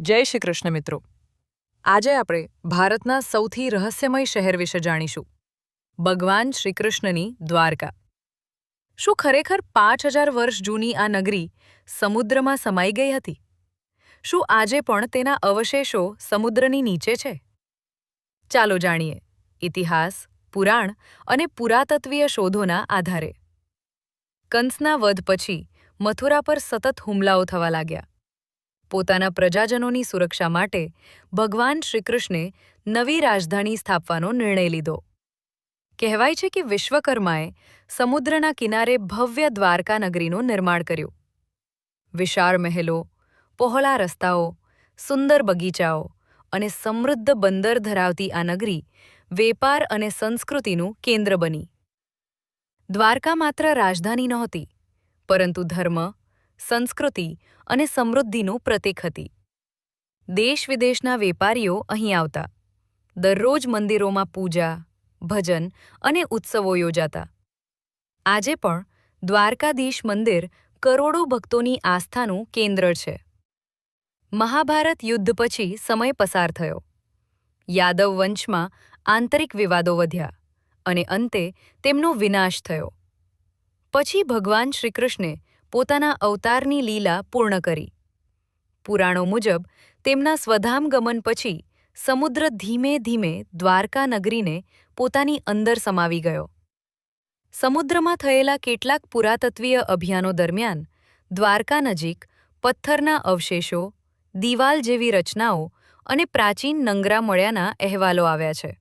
જય શ્રી કૃષ્ણ મિત્રો. આજે આપણે ભારતના સૌથી રહસ્યમય શહેર વિશે જાણીશું, ભગવાન શ્રીકૃષ્ણની દ્વારકા. શું ખરેખર 5000 વર્ષ જૂની આ નગરી સમુદ્રમાં સમાઈ ગઈ હતી? શું આજે પણ તેના અવશેષો સમુદ્રની નીચે છે? ચાલો જાણીએ ઇતિહાસ, પુરાણ અને પુરાતત્વીય શોધોના આધારે. કંસના વધ પછી મથુરા પર સતત હુમલાઓ થવા લાગ્યા. પોતાના પ્રજાજનોની સુરક્ષા માટે ભગવાન શ્રીકૃષ્ણે નવી રાજધાની સ્થાપવાનો નિર્ણય લીધો. કહેવાય છે કે વિશ્વકર્માએ સમુદ્રના કિનારે ભવ્ય દ્વારકા નગરીનું નિર્માણ કર્યું. વિશાળ મહેલો, પહોળા રસ્તાઓ, સુંદર બગીચાઓ અને સમૃદ્ધ બંદર ધરાવતી આ નગરી વેપાર અને સંસ્કૃતિનું કેન્દ્ર બની. દ્વારકા માત્ર રાજધાની નહોતી, પરંતુ ધર્મ, સંસ્કૃતિ અને સમૃદ્ધિનું પ્રતીક હતી. દેશ-વિદેશના વેપારીઓ અહીં આવતા. દરરોજ મંદિરોમાં પૂજા, ભજન અને ઉત્સવો યોજાતા. આજે પણ દ્વારકાધીશ મંદિર કરોડો ભક્તોની આસ્થાનું કેન્દ્ર છે. મહાભારત યુદ્ધ પછી સમય પસાર થયો. યાદવ વંશમાં આંતરિક વિવાદો વધ્યા અને અંતે તેમનો વિનાશ થયો. પછી ભગવાન શ્રીકૃષ્ણે પોતાના અવતારની લીલા પૂર્ણ કરી. પુરાણો મુજબ તેમના સ્વધામ ગમન પછી સમુદ્ર ધીમે ધીમે દ્વારકા નગરીને પોતાની અંદર સમાવી ગયો. સમુદ્રમાં થયેલા કેટલાક પુરાતત્વીય અભિયાનો દરમિયાન દ્વારકા નજીક પથ્થરના અવશેષો, દીવાલ જેવી રચનાઓ અને પ્રાચીન નંગરા મળ્યાના અહેવાલો આવ્યા છે.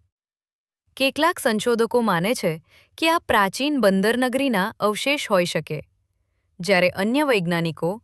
કેટલાક સંશોધકો માને છે કે આ પ્રાચીન બંદર નગરીના અવશેષ હોઈ શકે, જ્યારે અન્ય વૈજ્ઞાનિકો